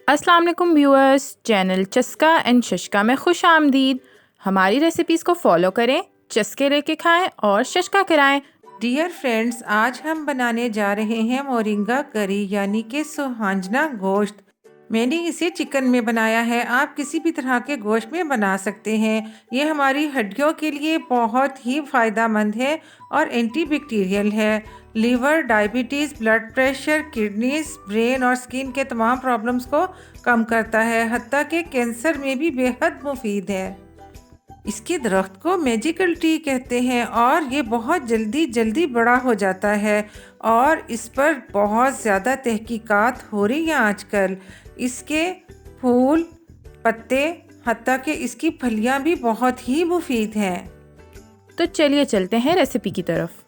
अस्सलाम वालेकुम viewers, channel चस्का एंड शशका में खुश आमदीद। हमारी रेसिपीज़ को फॉलो करें, चस्के लेके खाएं और शशका कराएं। डियर फ्रेंड्स, आज हम बनाने जा रहे हैं मोरिंगा करी यानी कि सुहांजना गोश्त। मैंने इसे चिकन में बनाया है, आप किसी भी तरह के गोश्त में बना सकते हैं। ये हमारी हड्डियों के लिए बहुत ही फ़ायदेमंद है और एंटीबैक्टीरियल है। Liver, diabetes, blood pressure, kidneys, brain और स्किन के तमाम प्रॉब्लम्स को कम करता है, हत्ता कि कैंसर में भी बेहद मुफीद है। इसके दरख्त को मैजिकल ट्री कहते हैं और ये बहुत जल्दी जल्दी बड़ा हो जाता है और इस पर बहुत ज़्यादा तहकीकात हो रही हैं आजकल। इसके फूल, पत्ते, हत्ता कि इसकी फलियां भी बहुत ही मुफीद हैं। तो चलिए चलते हैं रेसिपी की तरफ।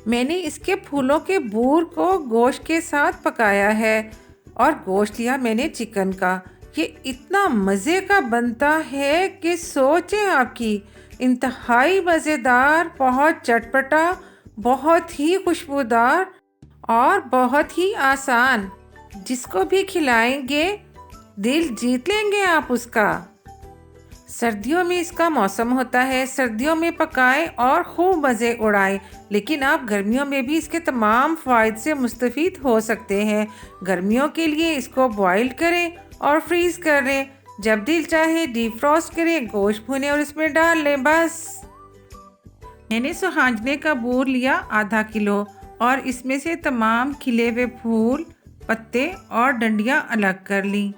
मैंने इसके फूलों के बूर को गोश्त के साथ पकाया है और गोश्त लिया मैंने चिकन का। ये इतना मज़े का बनता है कि सोचें आपकी, इंतहाई मज़ेदार, बहुत चटपटा, बहुत ही खुशबूदार और बहुत ही आसान। जिसको भी खिलाएंगे दिल जीत लेंगे आप उसका। सर्दियों में इसका मौसम होता है, सर्दियों में पकाएं और खूब मज़े उड़ाएं। लेकिन आप गर्मियों में भी इसके तमाम फ़ायदे से मुस्तफ़ीद हो सकते हैं। गर्मियों के लिए इसको बॉईल करें और फ्रीज़ करें। जब दिल चाहे डीप फ्रॉस्ट करें, गोश्त भुने और इसमें डाल लें बस। मैंने सुहांजने का बूर लिया आधा किलो और इसमें से तमाम खिले हुए फूल, पत्ते और डंडियाँ अलग कर ली।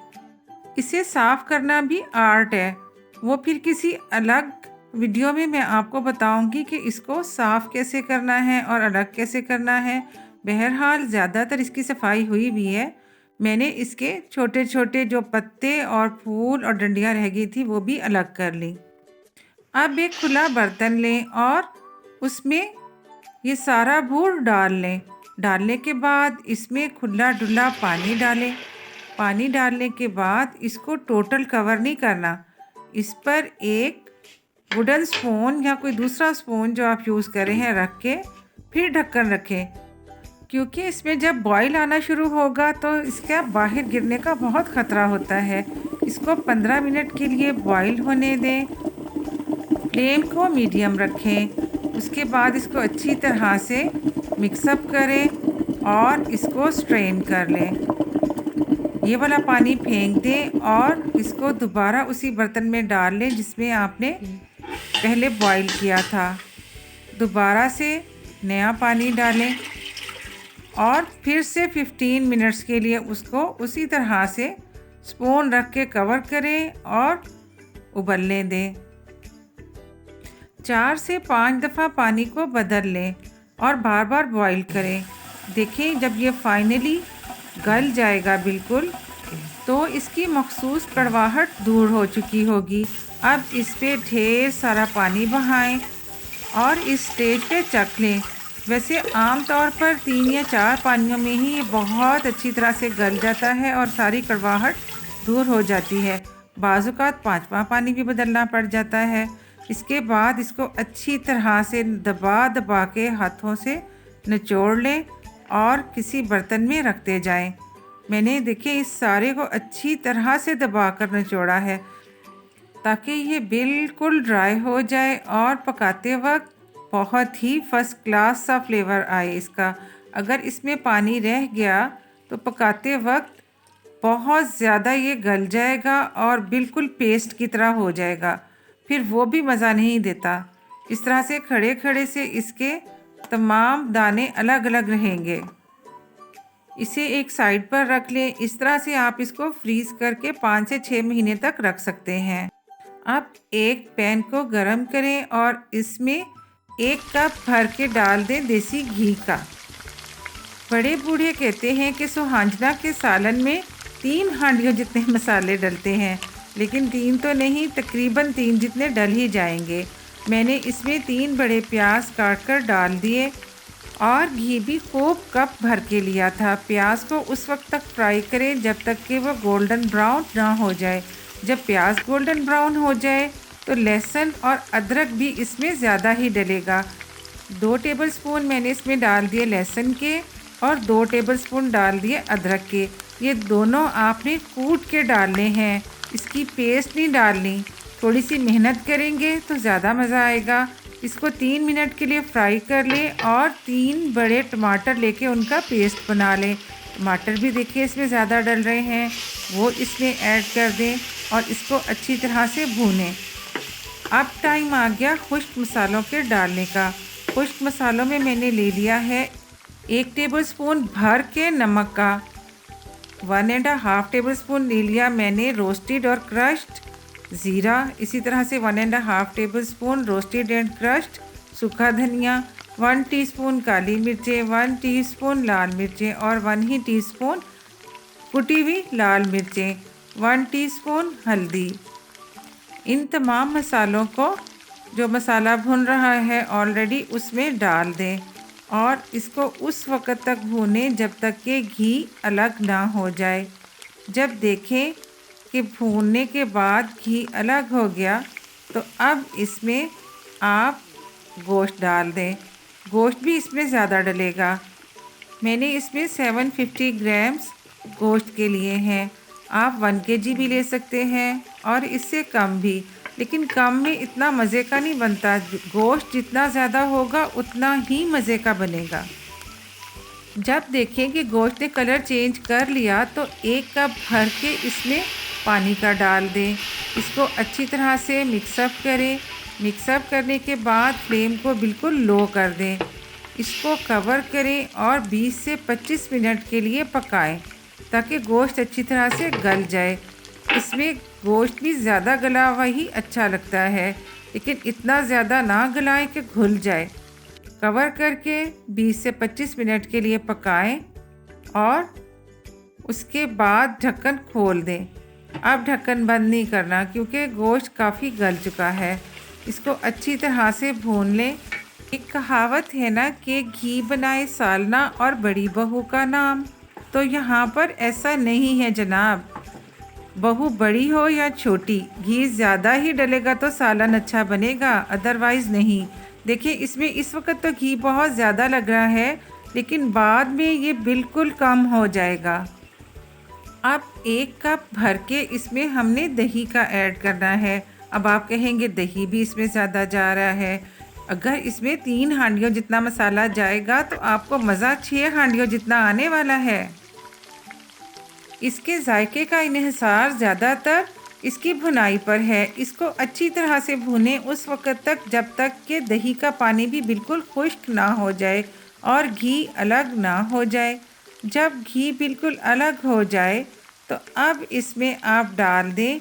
इसे साफ़ करना भी आर्ट है, वो फिर किसी अलग वीडियो में मैं आपको बताऊंगी कि इसको साफ़ कैसे करना है और अलग कैसे करना है। बहरहाल ज़्यादातर इसकी सफाई हुई भी है। मैंने इसके छोटे छोटे जो पत्ते और फूल और डंडियाँ रह गई थी वो भी अलग कर ली। अब एक खुला बर्तन लें और उसमें ये सारा बूर डाल लें। डालने के बाद इसमें खुला डुला पानी डालें। पानी डालने के बाद इसको टोटल कवर नहीं करना। इस पर एक वुडन स्पून या कोई दूसरा स्पून जो आप यूज़ करें हैं रख के फिर ढक्कन रखें, क्योंकि इसमें जब बॉईल आना शुरू होगा तो इसका बाहर गिरने का बहुत ख़तरा होता है। इसको 15 मिनट के लिए बॉईल होने दें। फ्लेम को मीडियम रखें। उसके बाद इसको अच्छी तरह से मिक्सअप करें और इसको स्ट्रेन कर लें। ये वाला पानी फेंक दें और इसको दोबारा उसी बर्तन में डाल लें जिसमें आपने पहले बॉईल किया था। दोबारा से नया पानी डालें और फिर से 15 मिनट्स के लिए उसको उसी तरह से स्पून रख के कवर करें और उबलने दें। 4 से 5 दफ़ा पानी को बदल लें और बार बार बॉईल करें। देखें जब ये फाइनली गल जाएगा बिल्कुल, तो इसकी मखसूस कड़वाहट दूर हो चुकी होगी। अब इस पे ढेर सारा पानी बहाएं और इस स्टेज पे चख लें। वैसे आम तौर पर 3 या 4 पानियों में ही ये बहुत अच्छी तरह से गल जाता है और सारी कड़वाहट दूर हो जाती है। बाज़ औक़ात 5वां पानी भी बदलना पड़ जाता है। इसके बाद इसको अच्छी तरह से दबा दबा के हाथों से निचोड़ लें और किसी बर्तन में रखते जाएं। मैंने देखिए इस सारे को अच्छी तरह से दबा कर निचोड़ा है ताकि ये बिल्कुल ड्राई हो जाए और पकाते वक्त बहुत ही फर्स्ट क्लास सा फ्लेवर आए इसका। अगर इसमें पानी रह गया तो पकाते वक्त बहुत ज़्यादा ये गल जाएगा और बिल्कुल पेस्ट की तरह हो जाएगा, फिर वो भी मज़ा नहीं देता। इस तरह से खड़े खड़े से इसके तमाम दाने अलग अलग रहेंगे। इसे एक साइड पर रख लें। इस तरह से आप इसको फ्रीज़ करके 5 से 6 महीने तक रख सकते हैं। अब एक पैन को गरम करें और इसमें 1 कप भर के डाल दें देसी घी का। बड़े बूढ़े कहते हैं कि सुहांजना के सालन में 3 हांडियों जितने मसाले डलते हैं, लेकिन 3 तो नहीं, तकरीबन 3 जितने डल ही जाएंगे। मैंने इसमें 3 बड़े प्याज काट कर डाल दिए और घी भी खूब कप भर के लिया था। प्याज को उस वक्त तक फ्राई करें जब तक कि वो गोल्डन ब्राउन ना हो जाए। जब प्याज गोल्डन ब्राउन हो जाए तो लहसुन और अदरक भी इसमें ज़्यादा ही डलेगा। 2 टेबलस्पून मैंने इसमें डाल दिए लहसुन के और 2 टेबलस्पून डाल दिए अदरक के। ये दोनों आपने कूट के डालने हैं, इसकी पेस्ट नहीं डालनी। थोड़ी सी मेहनत करेंगे तो ज़्यादा मज़ा आएगा। इसको 3 मिनट के लिए फ्राई कर लें और 3 बड़े टमाटर लेके उनका पेस्ट बना लें। टमाटर भी देखिए इसमें ज़्यादा डल रहे हैं, वो इसमें ऐड कर दें और इसको अच्छी तरह से भूनें। अब टाइम आ गया खुश्क मसालों के डालने का। खुश्क मसालों में मैंने ले लिया है 1 टेबलस्पून भर के नमक का, 1.5 टेबलस्पून ले लिया मैंने रोस्टेड और क्रश्ड ज़ीरा, इसी तरह से 1.5 टेबलस्पून रोस्टेड एंड क्रश्ड सूखा धनिया, 1 टीस्पून काली मिर्चें, 1 टीस्पून लाल मिर्चें और 1 ही टीस्पून कुटी हुई लाल मिर्चें, 1 टीस्पून हल्दी। इन तमाम मसालों को जो मसाला भून रहा है ऑलरेडी उसमें डाल दें और इसको उस वक़्त तक भूनें जब तक कि घी अलग ना हो जाए। जब देखें कि भूनने के बाद घी अलग हो गया तो अब इसमें आप गोश्त डाल दें। गोश्त भी इसमें ज़्यादा डलेगा। मैंने इसमें 750 ग्राम्स गोश्त के लिए हैं। आप 1 केजी भी ले सकते हैं और इससे कम भी, लेकिन कम में इतना मज़े का नहीं बनता। गोश्त जितना ज़्यादा होगा उतना ही मज़े का बनेगा। जब देखें कि गोश्त ने कलर चेंज कर लिया तो 1 कप भर के इसमें पानी का डाल दें। इसको अच्छी तरह से मिक्सअप करें। मिक्सअप करने के बाद फ्लेम को बिल्कुल लो कर दें। इसको कवर करें और 20 से 25 मिनट के लिए पकाएं ताकि गोश्त अच्छी तरह से गल जाए। इसमें गोश्त भी ज़्यादा गला हुआ ही अच्छा लगता है, लेकिन इतना ज़्यादा ना गलाएं कि घुल जाए। कवर करके 20 से 25 मिनट के लिए पकाएं और उसके बाद ढक्कन खोल दें। अब ढक्कन बंद नहीं करना क्योंकि गोश्त काफ़ी गल चुका है। इसको अच्छी तरह से भून लें। एक कहावत है ना कि घी बनाए सालना और बड़ी बहू का नाम, तो यहाँ पर ऐसा नहीं है जनाब। बहू बड़ी हो या छोटी, घी ज़्यादा ही डलेगा तो सालन अच्छा बनेगा, अदरवाइज़ नहीं। देखिए इसमें इस वक्त तो घी बहुत ज़्यादा लग रहा है, लेकिन बाद में ये बिल्कुल कम हो जाएगा। अब 1 कप भर के इसमें हमने दही का ऐड करना है। अब आप कहेंगे दही भी इसमें ज़्यादा जा रहा है। अगर इसमें 3 हांडियों जितना मसाला जाएगा तो आपको मज़ा 6 हांडियों जितना आने वाला है। इसके जायके का इन्हिसार ज़्यादातर इसकी भुनाई पर है। इसको अच्छी तरह से भुनें उस वक़्त तक जब तक कि दही का पानी भी बिल्कुल खुश्क ना हो जाए और घी अलग ना हो जाए। जब घी बिल्कुल अलग हो जाए तो अब इसमें आप डाल दें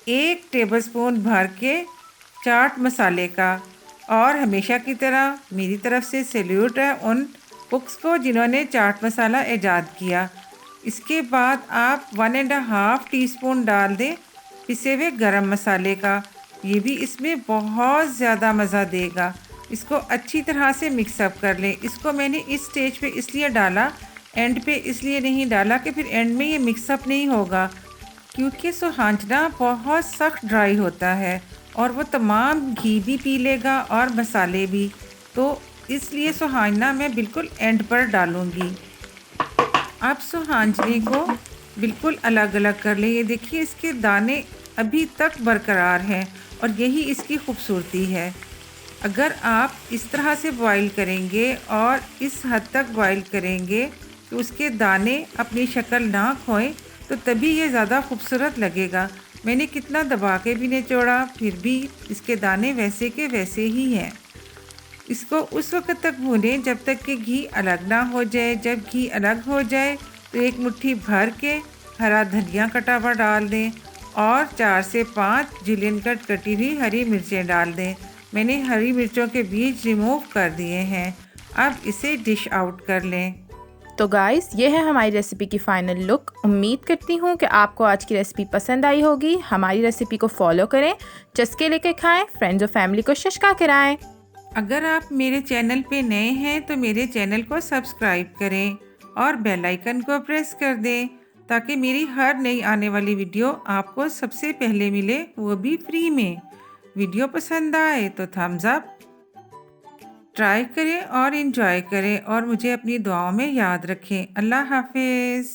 1 टेबलस्पून भर के चाट मसाले का। और हमेशा की तरह मेरी तरफ से सैल्यूट है उन कुक्स को जिन्होंने चाट मसाला ईजाद किया। इसके बाद आप 1.5 टीस्पून डाल दें पिसे हुए गरम मसाले का। ये भी इसमें बहुत ज़्यादा मज़ा देगा। इसको अच्छी तरह से मिक्सअप कर लें। इसको मैंने इस स्टेज पे इसलिए डाला, एंड पे इसलिए नहीं डाला कि फिर एंड में ये मिक्सअप नहीं होगा, क्योंकि सुहांजना बहुत सख्त ड्राई होता है और वो तमाम घी भी पी लेगा और मसाले भी, तो इसलिए सुहांजना मैं बिल्कुल एंड पर डालूँगी। अब सुहांजने को बिल्कुल अलग अलग कर लें। ये देखिए इसके दाने अभी तक बरकरार हैं और यही इसकी खूबसूरती है। अगर आप इस तरह से बॉईल करेंगे और इस हद तक बॉईल करेंगे कि उसके दाने अपनी शक्ल ना खोएं तो तभी ये ज़्यादा खूबसूरत लगेगा। मैंने कितना दबा के भी निचोड़ा, फिर भी इसके दाने वैसे के वैसे ही हैं। इसको उस वक्त तक भूनें जब तक कि घी अलग ना हो जाए। जब घी अलग हो जाए तो 1 मुट्ठी भर के हरा धनिया कटा हुआ डाल दें और 4 से 5 जुलियन कट कटी हुई हरी मिर्चें डाल दें। मैंने हरी मिर्चों के बीज रिमूव कर दिए हैं। अब इसे डिश आउट कर लें। तो गाइस, ये है हमारी रेसिपी की फ़ाइनल लुक। उम्मीद करती हूँ कि आपको आज की रेसिपी पसंद आई होगी। हमारी रेसिपी को फॉलो करें, चस्के लेके खाएं, फ्रेंड्स और फैमिली को शशका कराएं। अगर आप मेरे चैनल पे नए हैं तो मेरे चैनल को सब्सक्राइब करें और बेल आइकन को प्रेस कर दें ताकि मेरी हर नई आने वाली वीडियो आपको सबसे पहले मिले, वो भी फ्री में। वीडियो पसंद आए तो थम्स अप, ट्राई करें और इन्जॉय करें और मुझे अपनी दुआओं में याद रखें। अल्लाह हाफिज़।